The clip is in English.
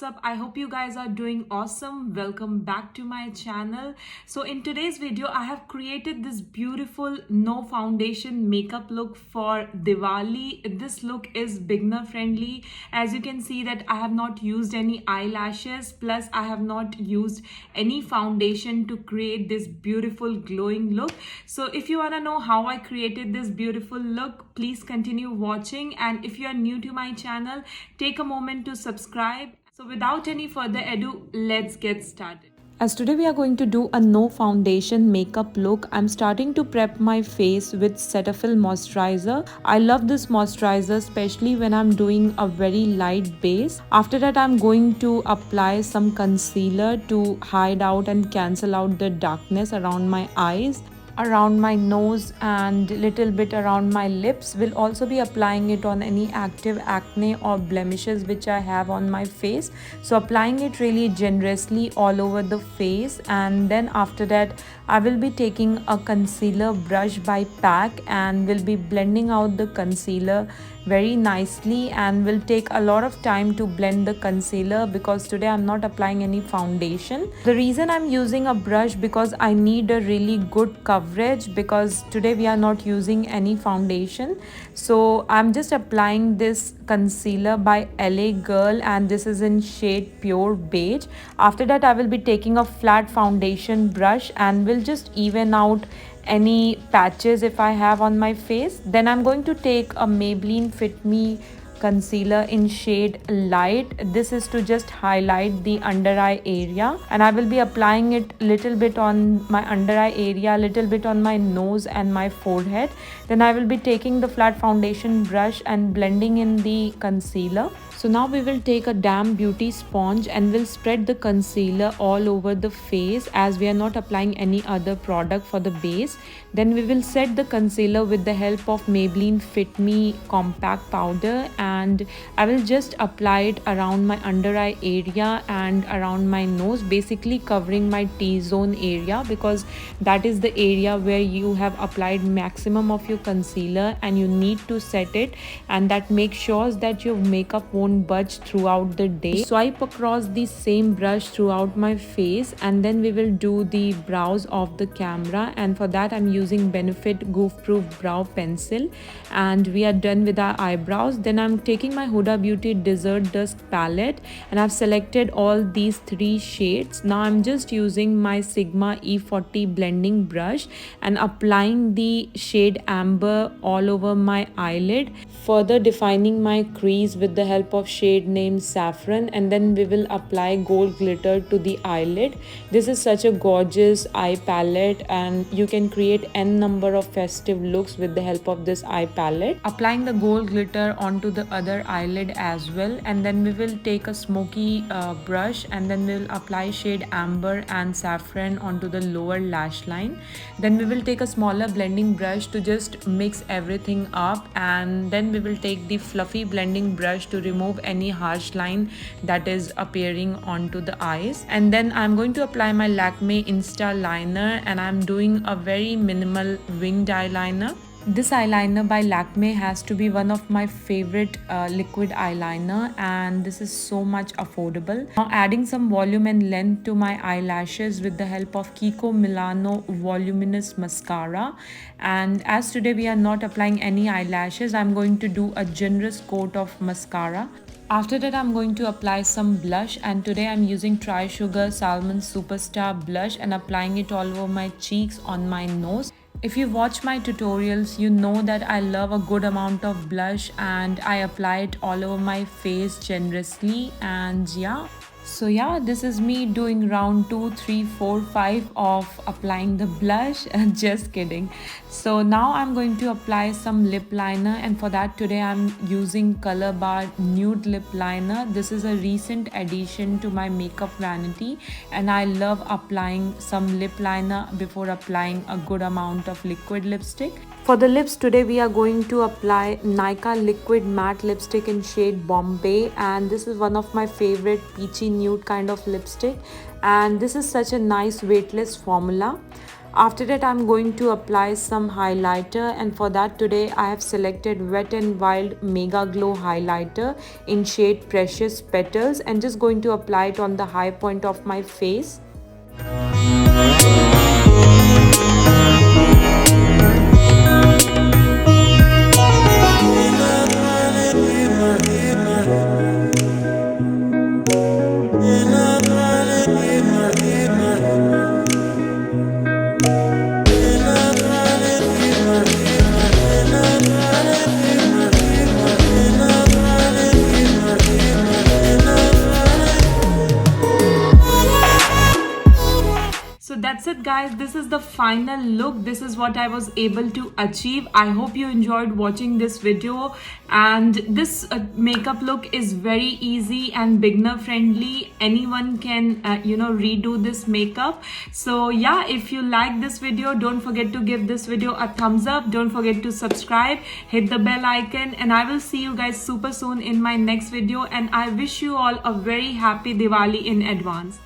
up? I hope you guys are doing awesome. Welcome back to my channel. So in today's video I have created this beautiful no foundation makeup look for Diwali. This look is beginner friendly. As you can see that I have not used any eyelashes, plus I have not used any foundation to create this beautiful glowing look. So if you want to know how I created this beautiful look, please continue watching, and if you are new to my channel, take a moment to subscribe. So without any further ado, let's get started. As today we are going to do a no foundation makeup look, I'm starting to prep my face with Cetaphil moisturizer. I love this moisturizer especially when I'm doing a very light base. After that I'm going to apply some concealer to hide out and cancel out the darkness around my eyes, around my nose, and little bit around my lips. Will also be applying it on any active acne or blemishes which I have on my face, so applying it really generously all over the face. And then after that I will be taking a concealer brush by PAC and will be blending out the concealer very nicely, and will take a lot of time to blend the concealer because today I'm not applying any foundation. The reason I'm using a brush because I need a really good coverage, because today we are not using any foundation. So I'm just applying this concealer by LA Girl, and this is in shade Pure Beige. After that I will be taking a flat foundation brush and will just even out any patches if I have on my face. Then I'm going to take a Maybelline Fit Me concealer in shade Light. This is to just highlight the under eye area, and I will be applying it little bit on my under eye area, little bit on my nose and my forehead. Then I will be taking the flat foundation brush and blending in the concealer. So now we will take a Damn Beauty sponge and will spread the concealer all over the face, as we are not applying any other product for the base. Then we will set the concealer with the help of Maybelline Fit Me compact powder, and I will just apply it around my under eye area and around my nose, basically covering my T-zone area, because that is the area where you have applied maximum of your concealer and you need to set it, and that makes sure that your makeup won't budge throughout the day. Swipe across the same brush throughout my face, and then we will do the brows of the camera, and for that I'm using Benefit Goof Proof Brow Pencil, and we are done with our eyebrows. Then I'm taking my Huda Beauty Desert Dusk palette, and I've selected all these 3 shades. Now I'm just using my Sigma E40 blending brush and applying the shade Amber all over my eyelid, further defining my crease with the help of shade named Saffron, and then we will apply gold glitter to the eyelid. This is such a gorgeous eye palette, and you can create n number of festive looks with the help of this eye palette. Applying the gold glitter onto the other eyelid as well, and then we will take a smoky brush and then we'll apply shade Amber and Saffron onto the lower lash line. Then we will take a smaller blending brush to just mix everything up, and then we will take the fluffy blending brush to remove any harsh line that is appearing onto the eyes. And then I'm going to apply my Lakme Insta liner, and I'm doing a very minimal winged eyeliner. This eyeliner by Lakme has to be one of my favorite liquid eyeliner, and this is so much affordable. Now adding some volume and length to my eyelashes with the help of Kiko Milano Voluminous Mascara. And as today we are not applying any eyelashes, I'm going to do a generous coat of mascara. After that I'm going to apply some blush, and today I'm using Tri Sugar Salmon Superstar blush and applying it all over my cheeks, on my nose. If you watch my tutorials, you know that I love a good amount of blush, and I apply it all over my face generously. And yeah, this is me doing round 2, 3, 4, 5 of applying the blush. Just kidding. So now I'm going to apply some lip liner, and for that today I'm using Color Bar Nude Lip Liner. This is a recent addition to my makeup vanity, and I love applying some lip liner before applying a good amount of liquid lipstick. For the lips today we are going to apply Nykaa Liquid Matte Lipstick in shade Bombay, and this is one of my favorite peachy nude kind of lipstick, and this is such a nice weightless formula. After that, I'm going to apply some highlighter, and for that today I have selected Wet n Wild Mega Glow highlighter in shade Precious Petals, and just going to apply it on the high point of my face. So that's it, guys. This is the final look. This is what I was able to achieve. I hope you enjoyed watching this video, and this makeup look is very easy and beginner friendly. Anyone can redo this makeup. So yeah, if you like this video, don't forget to give this video a thumbs up. Don't forget to subscribe, hit the bell icon, and I will see you guys super soon in my next video. And I wish you all a very happy Diwali in advance.